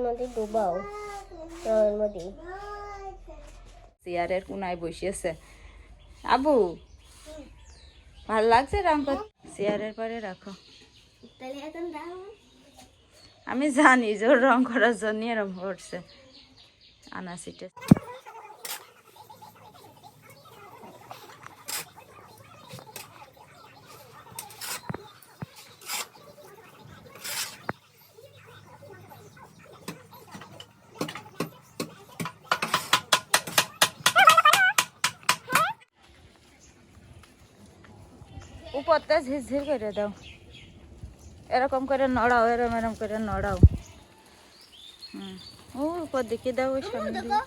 মধ্যে ডুবাও রঙের মধ্যে। চেয়ারের কোনায় বসিয়েছে। আবু ভাল লাগছে রং করতে? চেয়ারের পরে রাখো। তাহলে এখন দাও। আমি জানি যে ওর রং করার জন্য এরকম করছে। আনাসিটা উপরটা ঝিরঝির করে দাও, এরকম করে নড়াও, এরম এরম করে নড়াও। ও উপর দিকে দাও, ওই সামনে দিকে।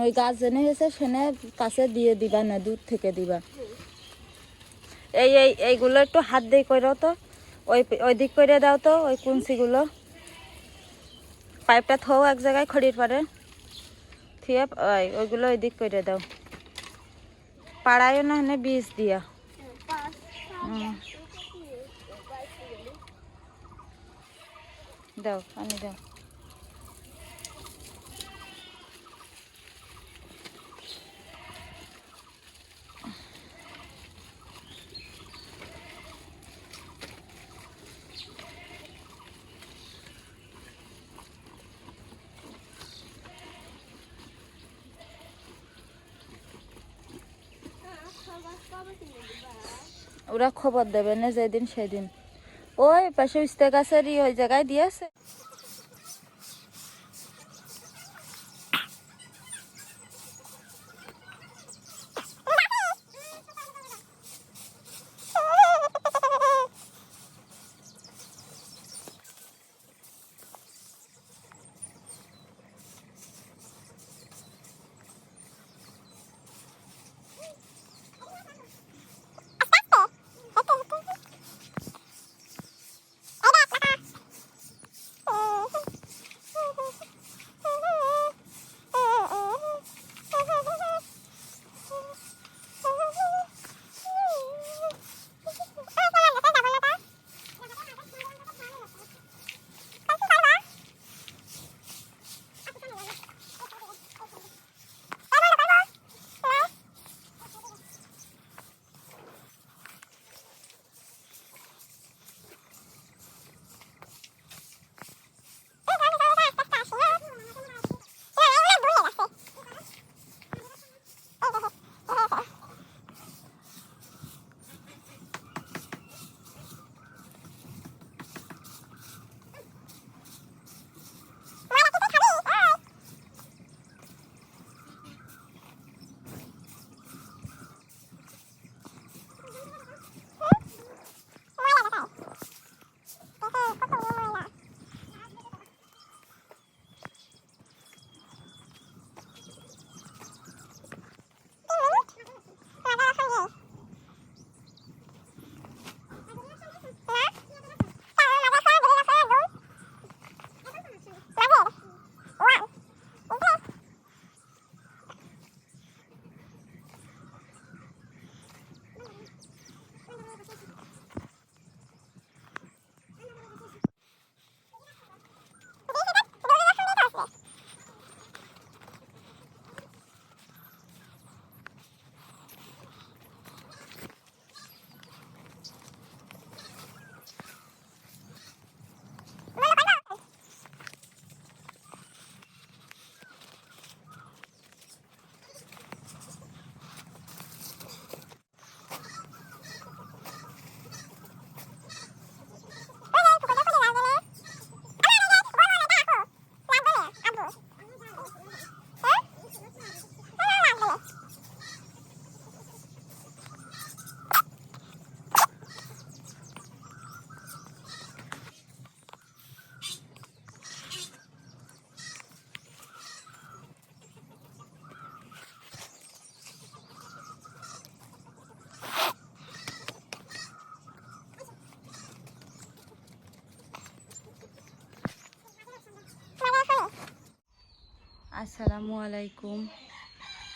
ওই গাছ জেনে হয়েছে সেনে কাছে দিয়ে দিবা না, দূর থেকে দিবা। এইগুলো একটু হাত দিয়ে করো তো, ওই দিক করে দাও তো, ওই কুঞ্চিগুলো। পাইপটা থো এক জায়গায় খড়ির পারে থিয়ে, ওইগুলো ওই দিক করে দাও। পাড়ায়ও না এনে বীজ দিয়া। দাও পানি দাও। ওরা খবর দেবে না যেদিন সেদিন। ওই পাশে উস্তে গাছেরই ওই জায়গায় দিয়েছে। আসসালামু আলাইকুম।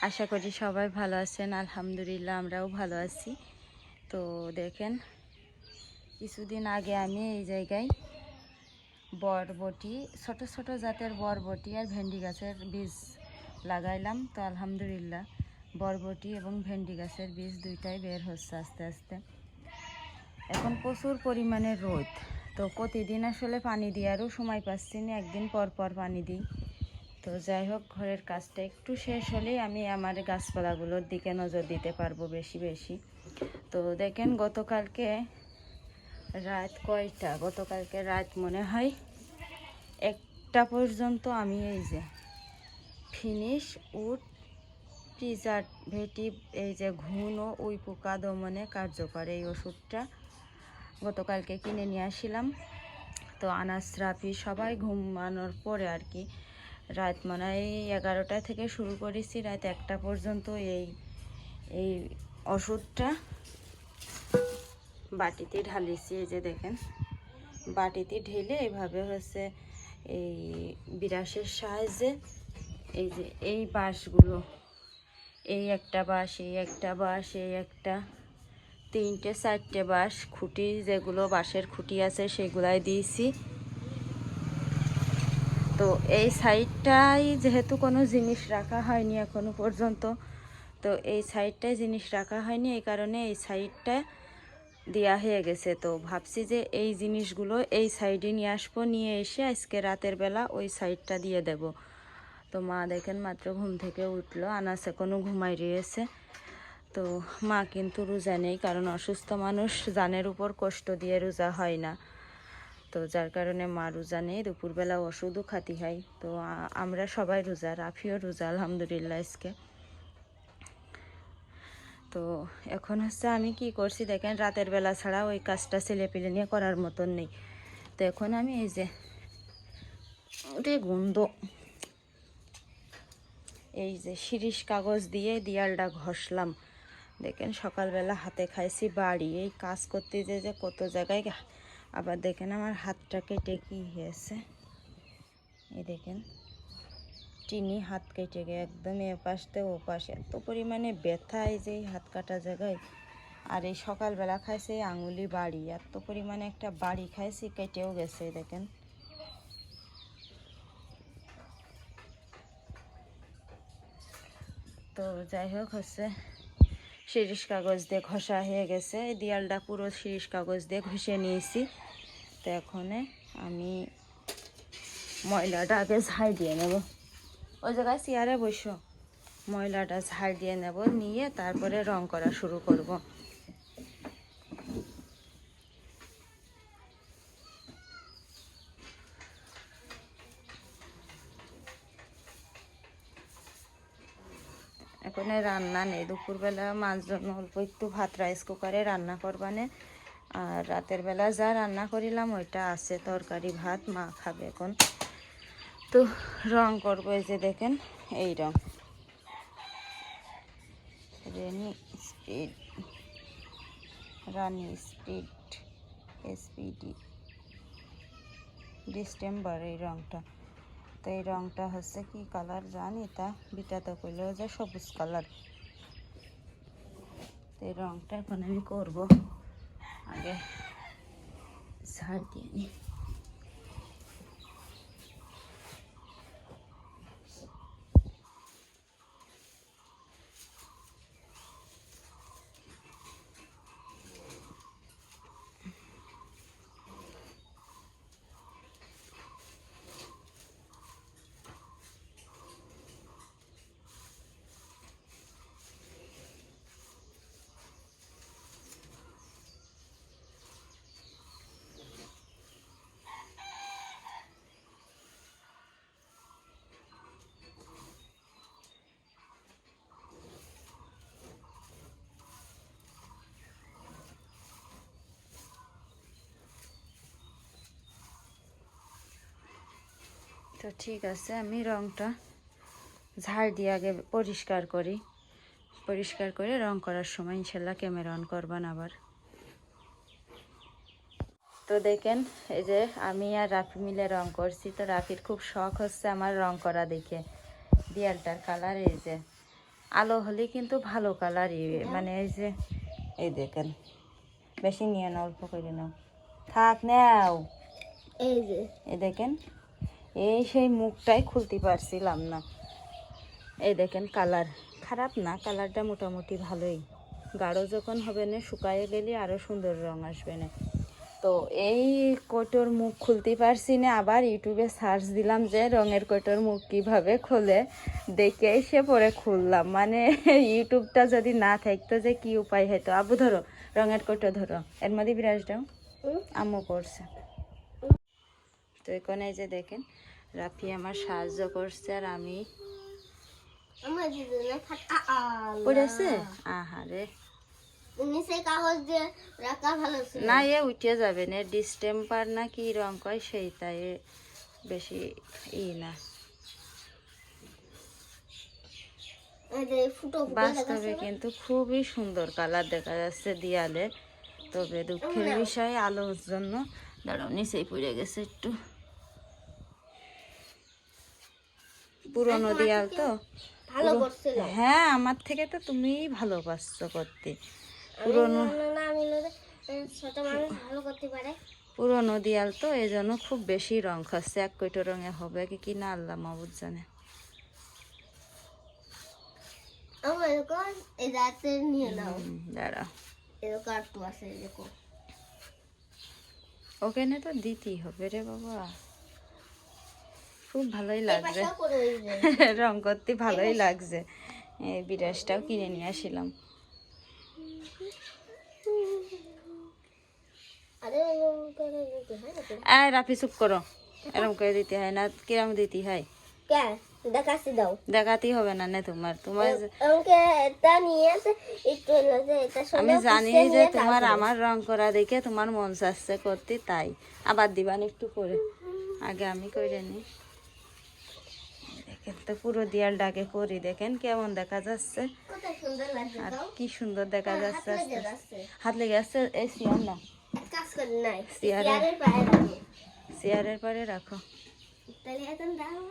আশা করি সবাই ভালো আছেন। আলহামদুলিল্লাহ আমরাও ভালো আছি। তো দেখেন, কিছুদিন আগে আমি এই জায়গায় বরবটি, ছোট ছোট জাতের বরবটি আর ভেন্ডি গাছের বীজ লাগাইলাম। তো আলহামদুলিল্লাহ বরবটি এবং ভেন্ডি গাছের বীজ দুইটাই বের হচ্ছে আস্তে আস্তে। এখন প্রচুর পরিমাণে রোদ, তো প্রতিদিন আসলে পানি দেওয়ারও সময় পাচ্ছি না, একদিন পর পর পানি দিই। তো যাই হোক, ঘরের কাজটা একটু শেষ হলেই আমি আমার গাছপালাগুলোর দিকে নজর দিতে পারবো বেশি বেশি। তো দেখেন গতকালকে রাত কয়টা, গতকালকে রাত মনে হয় 1টা পর্যন্ত আমি এই যে ফিনিশ উড প্রিজারভেটিভ, এই যে ঘুণ ও উই পোকা দমনে কার্যকর এই ওষুধটা গতকালকে কিনে নিয়ে আসছিলাম। তো আনাস রাফি সবাই ঘুমানোর পরে আর কি, রাত মানে এই 11টা থেকে শুরু করেছি, রাত 1টা পর্যন্ত এই ওষুধটা বাটিতে ঢালিছি। এই যে দেখেন বাটিতে ঢেলে এইভাবে হচ্ছে এই বিরাসের সাহায্যে এই যে এই বাঁশগুলো, এই একটা বাঁশ, এই একটা বাঁশ, এই একটা 3টে 4টে বাঁশ খুঁটি, যেগুলো বাঁশের খুঁটি আছে সেগুলাই দিয়েছি। তো এই সাইডটাই যেহেতু কোনো জিনিস রাখা হয়নি এখনো পর্যন্ত, তো এই সাইডটায় জিনিস রাখা হয়নি, এই কারণে এই সাইডটা দেওয়া হয়ে গেছে। তো ভাবছি যে এই জিনিসগুলো এই সাইডে নিয়ে আসবো, নিয়ে এসে আজকে রাতের বেলা ওই সাইডটা দিয়ে দেব। তো মা দেখেন মাত্র ঘুম থেকে উঠলো, আনাস এখনও ঘুমাই রয়েছে। তো মা কিন্তু রোজা নেই, কারণ অসুস্থ মানুষ জানের উপর কষ্ট দিয়ে রোজা হয় না। তো যার কারণে মা রোজা নেই, দুপুরবেলা ওষুধও খাতি হয়। তো আমরা সবাই রোজা, রাফিও রোজা আলহামদুলিল্লাহ আজকে। তো এখন হচ্ছে আমি কি করছি দেখেন, রাতের বেলা ছাড়া ওই কাজটা ছেলেপিলে নিয়ে করার মতন নেই। তো এখন আমি এই যে ওটা গন্ধ, এই যে শিরিষ কাগজ দিয়ে দেয়ালটা ঘষলাম। দেখেন সকালবেলা হাতে খাইছি বাড়ি, এই কাজ করতে যে কত জায়গায়, আবার দেখেন আমার হাতটা কেটে কি হয়েছে, এই দেখেন চিনি হাত কেটে গিয়ে একদম এ পাশ থেকে ও পাশে এত পরিমাণে ব্যথা এই যে হাত কাটা জায়গায়। আর এই সকালবেলা খাইছে এই আঙুলি বাড়ি, এত পরিমাণে একটা বাড়ি খাইছি, কেটেও গেছে দেখেন। তো যাই হোক হচ্ছে শিরিষ কাগজ দিয়ে ঘষা হয়ে গেছে, এই দেয়ালটা পুরো শিরিষ কাগজ দিয়ে ঘষে নিয়েছি। তো এখন আমি ময়লাটা আগে ঝাড় দিয়ে নেব, ওই জায়গায় চেয়ারে বসো, ময়লাটা ঝাড় দিয়ে নেব, নিয়ে তারপরে রং করা শুরু করব। এখন রান্না নেই, দুপুরবেলা মাছ জন্য অল্প একটু ভাত রাইস কুকারে রান্না করবানে, আর রাতের বেলা যা রান্না করিলাম ওইটা আছে, তরকারি ভাত মা খাবে এখন। তো রং করবো, এই যে দেখেন এই রং রানি স্পিড এসপিডি ডিসেম্বর এই রংটা। তো এই রংটা হচ্ছে কি কালার জানি, তা বিটাতে করলেও যে সবুজ কালার। তো এই রংটা এখন আমি করবো, আগে ঝাড় দিয়ে নিই। তো ঠিক আছে, আমি রংটা ঝাড় দিয়ে আগে পরিষ্কার করি, পরিষ্কার করে রং করার সময় ইনশাল্লাহ ক্যামেরা অন করবেন আবার। তো দেখেন এই যে আমি আর রাফি মিলে রং করছি। তো রাফির খুব শখ হচ্ছে আমার রং করা দেখে, দেয়ালটার কালার এই যে আলো হলে কিন্তু ভালো কালারই, মানে এই যে এই দেখেন, বেশি নিয়ে না অল্প করে নাও, থাক নাও। এই যে এ দেখেন, এই সেই মুখটাই খুলতে পারছিলাম না। এই দেখেন কালার খারাপ না, কালারটা মোটামুটি ভালোই। গাঢ় যখন হবে না, শুকায়ে গেলে আরও সুন্দর রং আসবে না। তো এই কোটোর মুখ খুলতে পারছি না, আবার ইউটিউবে সার্চ দিলাম যে রঙের কোটোর মুখ কীভাবে খোলে, দেখে এসে পরে খুললাম। মানে ইউটিউবটা যদি না থাকতো যে কি উপায় হতো। আবু ধরো রঙের কোটো, ধরো এর মধ্যে বিরাজ দাও, আম্মু করছে। তো এখানে এই যে দেখেন রাফি আমার সাহায্য করছে, আর আমি আমার দিদুনের খাতা পড়েছে। আহারে, নিচে কাগজ দিয়ে রাখা ভালো ছিল। না এ উঠে যাবে না, ডিস্টেম্পার না কি রং কয় সেইটা, এ বেশি না। এই যে ফুটো ফুটো বাস্তবে কিন্তু খুবই সুন্দর কালার দেখা যাচ্ছে দেয়ালে। তবে দুঃখের বিষয় আলোর জন্য, দাঁড়াও নিচেই পড়ে গেছে একটু। পুরনো দেয়াল তো, ভালো করছিল। হ্যাঁ আমার থেকে তো তুমিই ভালো পারছো করতে। পুরনো না আমি ছোট মানুষ ভালো করতে পারে। পুরনো দেয়াল তো, এই জন্য খুব বেশি রং খাচ্ছে। এক কয়টো রঙে হবে কি না আল্লাহ মাহবুদ জানে। আমার এরকম এই রাতে নিয়ে নাও। দাঁড়াও, এরকম আর তো আছে এরকম। ওখানে তো দিতেই হবে রে বাবা। খুব ভালোই লাগছে, রং করতে ভালোই লাগছে। এই বিরাজটাও কিনে নিয়ে আসিলাম। রাফি চুপ করো, এরকম করে দিতে হয় না, কিরম দিতে হয় দেখাচ্ছি দাও। দেখাতেই হবে না না তোমার তোমার আমাকে এটা নিয়ে একটু আমি জানি যে তোমার আমার রং করা দেখে তোমার মন চাচ্ছে করতে, তাই আবার দিবান একটু করে। আগে আমি করে নি। দেখেন তো পুরো দেয়ালটাকে করি, দেখেন কেমন দেখা যাচ্ছে, কত সুন্দর লাগছে। আর কি সুন্দর দেখা যাচ্ছে। হাত লেগে আসছে। এই চেয়ার না, কাজ করে নাই, চেয়ারের পায়ে রাখো। চেয়ারের পরে রাখো। তাহলে এখন দাও।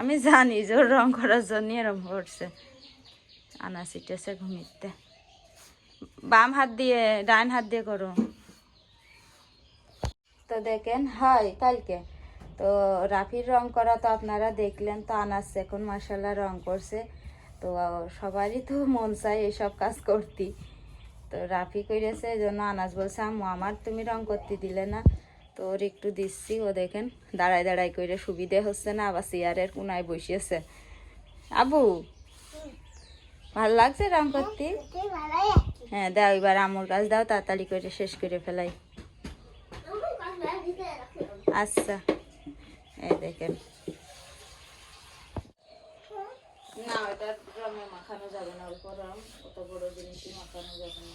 আমি জানি যে ওর রং করার জন্য এরম করছে। আনা সিটেছে ঘুমিতে। বাম হাত দিয়ে ডান হাত দিয়ে করো। তো দেখেন হয় কালকে তো রাফির রং করা তো আপনারা দেখলেন। তো আনাস এখন মাশাআল্লাহ রং করছে। তো সবারই তো মন চায় এইসব কাজ করতে। তো রাফি করেছে, এই জন্য আনাস বলছে আম্মু আমার তুমি রং করতে দিলে না। তো ওর একটু দিচ্ছি। ও দেখেন দাঁড়ায় দাঁড়ায় করে সুবিধে হচ্ছে না, আবার চেয়ারের কোনায় বসিয়েছে। আবু ভালো লাগছে রং করতে? হ্যাঁ দাও, এবার আম্মুর কাজ দাও, তাড়াতাড়ি করে শেষ করে ফেলাই। আচ্ছা এই দেখেন, না ওটা রঙে মাখানো যাবে না, ওই রং অত বড় জিনিসই মাখানো যাবে না।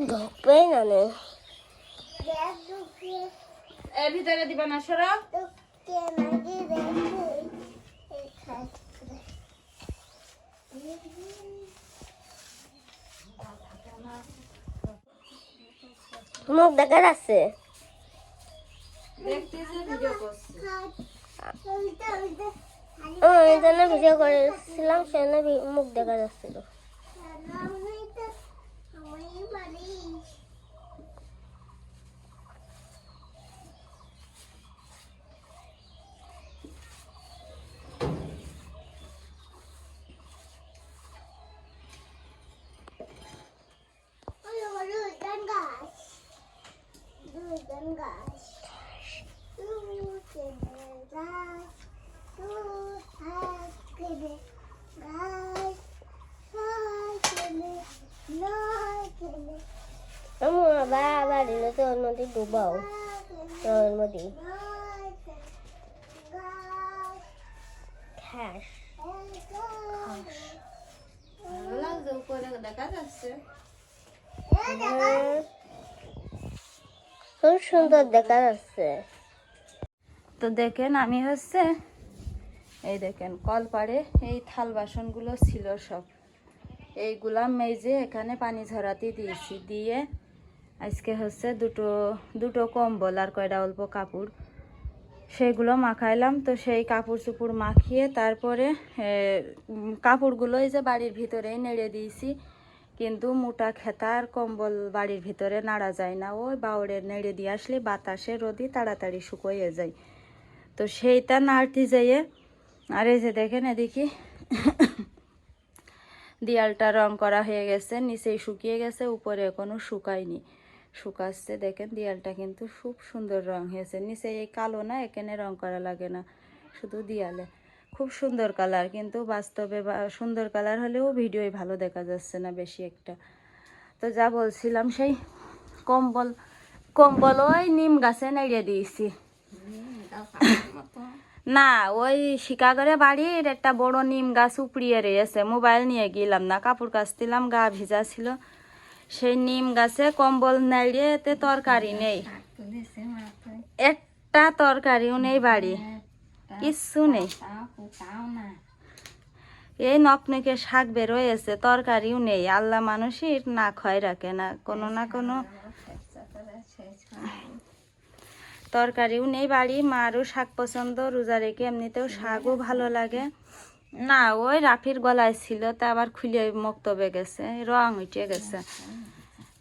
ঢুকবেই না এর ভিতরে দিবা না, সরো। মুখ দেখা যাচ্ছে। দেখতে যে ভিডিও করছি। ভিডিও করেছিলাম, সেখানে মুখ দেখা যাচ্ছিল। বাবা দিলে তো ওর মধ্যে ডুবাও, ওর মধ্যে ঘাস ভালো লাগছে, উপরে দেখা যাচ্ছে। খুব সুন্দর দেখা যাচ্ছে। তো দেখেন আমি হচ্ছে এই দেখেন কলপাড়ে এই থাল বাসনগুলো ছিল সব, এইগুলা মেজে এখানে পানি ঝরাতে দিয়েছি। দিয়ে আজকে হচ্ছে দুটো কম্বল আর কয়টা অল্প কাপড় সেগুলো মাখাইলাম। তো সেই কাপড় চুপড় মাখিয়ে তারপরে কাপড়গুলো এই যে বাড়ির ভিতরেই নেড়ে দিয়েছি। কিন্তু মোটা খেতার কম্বল বাড়ির ভিতরে নাড়া যায় না, ওই বাউরের নেড়ে দিয়ে আসলে বাতাসে রোদি তাড়াতাড়ি শুকোয়ে যায়। তো সেইটা নাড়তে যাইয়ে আর এই যে দেখেন এদিকে দেয়ালটা রং করা হয়ে গেছে, নিচেই শুকিয়ে গেছে, উপরে এখনো শুকায়নি, শুকাচ্ছে। দেখেন দেয়ালটা কিন্তু খুব সুন্দর রং হয়েছে, নিচে এই কালো না, এখানে রং করা লাগে না, শুধু দেয়ালে খুব সুন্দর কালার। কিন্তু বাস্তবে সুন্দর কালার হলেও ভিডিওয় ভালো দেখা যাচ্ছে না বেশি একটা। তো যা বলছিলাম, সেই কম্বল কম্বল ওই নিম গাছে নেড়ে দিয়েছি। না, ওই শিকাগরে বাড়ির একটা বড় নিম গাছ উপড়িয়ে রয়েছে, মোবাইল নিয়ে গেলাম না, কাপড় কাচছিলাম, গা ভিজা ছিল, সেই নিম গাছে কম্বল নেড়ে, এতে তরকারি নেই, একটা তরকারিও নেই, বাড়ি কিচ্ছু নেই। এই নপনেকে শাক বেরোয়েছে, তরকারিও নেই। আল্লাহ মানুষের না খয় রাখে না, কোনো না কোনো তরকারিও নেই বাড়ি। মারও শাক পছন্দ, রোজা রেখে এমনিতেও শাকও ভালো লাগে না। ওই রাফির গলায় ছিল, তা আবার খুলে মক্তবে গেছে, রং উঠে গেছে।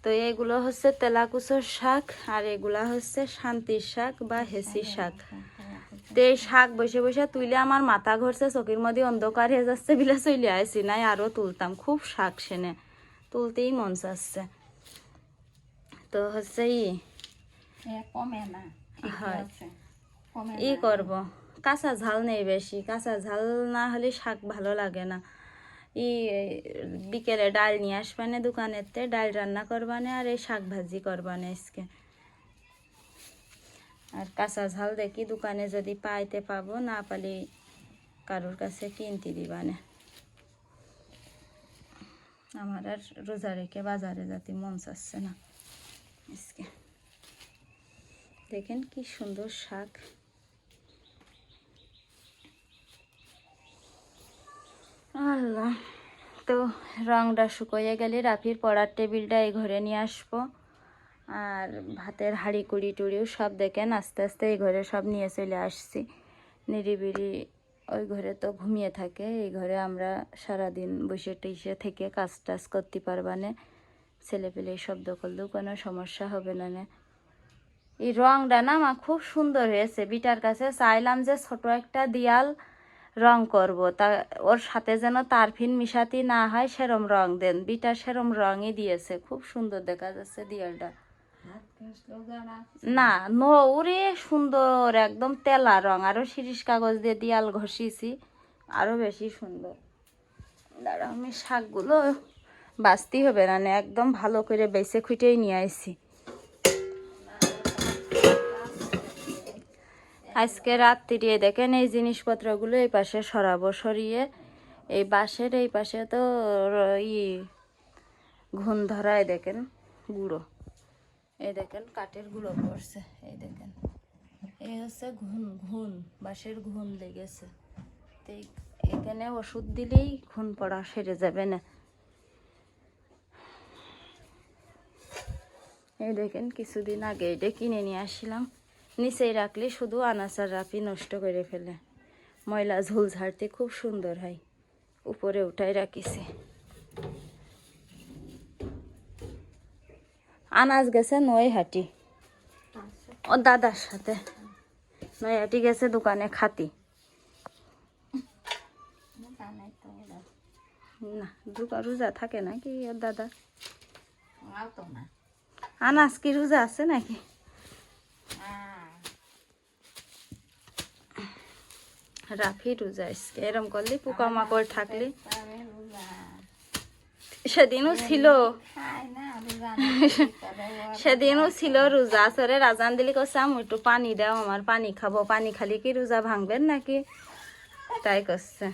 তো এইগুলো হচ্ছে তেলাকুচোর শাক, আর এগুলা হচ্ছে শান্তির শাক বা হেসি শাক। তো এই শাক বসে বসে তুলে আমার মাথা ঘুরছে, চোখের মধ্যে অন্ধকার হয়ে যাচ্ছে, বিলে চলে আসি নাই, আরও তুলতাম, খুব শাক সেনে তুলতেই মন চাচ্ছে। তো হচ্ছে কমে না, হয় ই করব, কাঁচা ঝাল নেই বেশি, কাঁচা ঝাল না হলে শাক ভালো লাগে না। বিকেলে ডাল নিয়ে আসবানে দোকানেতে, ডাল রান্না করবানে, আর এই শাক ভাজি করবানে আজকে। আর কাঁচা ঝাল দেখি দোকানে যদি পাইতে পাবো, না পালি কারোর কাছে কিনতে দিবানে। আমার আর রোজা রেখে বাজারে যেতে মন চাচ্ছে না আজকে। দেখেন কি সুন্দর শাক। আল্লাহ, তো রংটা শুকিয়ে গেলে রাফির পড়ার টেবিলটা এই ঘরে নিয়ে আসবো, আর ভাতের হাঁড়ি কুড়ি টুড়িও সব দেখেন আস্তে আস্তে এই ঘরে সব নিয়ে চলে আসছি। নিরিবিলি ওই ঘরে তো ঘুমিয়ে থাকে, এই ঘরে আমরা সারাদিন বসে টেসে থেকে কাজ টাজ করতে পারবানে, ছেলে পেলে শব্দ করলেও কোনো সমস্যা হবে না। এই রংটা না আমার খুব সুন্দর হয়েছে, বিটার কাছে চাইলাম যে ছোট একটা দেয়াল রং করব, তা ওর সাথে যেন তারফিন মিশাতি না হয়, সেরম রং দেন। বিটা সেরম রঙই দিয়েছে, খুব সুন্দর দেখা যাচ্ছে দেয়ালটা। না নৌরে সুন্দর, একদম তেলা রং, আরো শিরিষ কাগজ দিয়ে দেয়াল ঘষিয়েছি, আরো বেশি সুন্দর। দাঁড়া, আমি শাকগুলো বাঁচতেই হবে না, একদম ভালো করে বেছে খুঁটেই নিয়ে আসছি। আজকে রাত্রি দেখেন এই জিনিসপত্রগুলো এই পাশে সরাবো, সরিয়ে এই বাঁশের এই পাশে তো ঘুণ ধরায় দেখেন গুঁড়ো, এই দেখেন কাঠের গুঁড়ো পড়ছে, এই দেখেন এই হচ্ছে ঘুণ বাঁশের ঘুণ লেগেছে। তো এখানে ওষুধ দিলেই ঘুণ পড়া সেরে যাবে না। এই দেখেন কিছুদিন আগে এটা কিনে নিয়ে আসলাম, নিচেই রাখলে শুধু আনাচার রাফি নষ্ট করে ফেলে, ময়লা ঝুল ঝাড়তে খুব সুন্দর হয়, উপরে উঠাই রাখিছি। আনাজ গেছে নৈহাটি, ও দাদার সাথে নৈহাটি গেছে দোকানে খাতি। না দোকান রোজা থাকে নাকি ওর দাদা? আনাজ কি রোজা আছে নাকি? রাফি রোজা আজকে, এরম করলে পোকামাকড় থাকলে, সেদিনও ছিল, সেদিনও ছিল রোজা। সরে রাজান দিলি করছে আমি একটু পানি দাও, আমার পানি খাবো, পানি খালি কি রোজা ভাঙবেন নাকি, তাই করছে।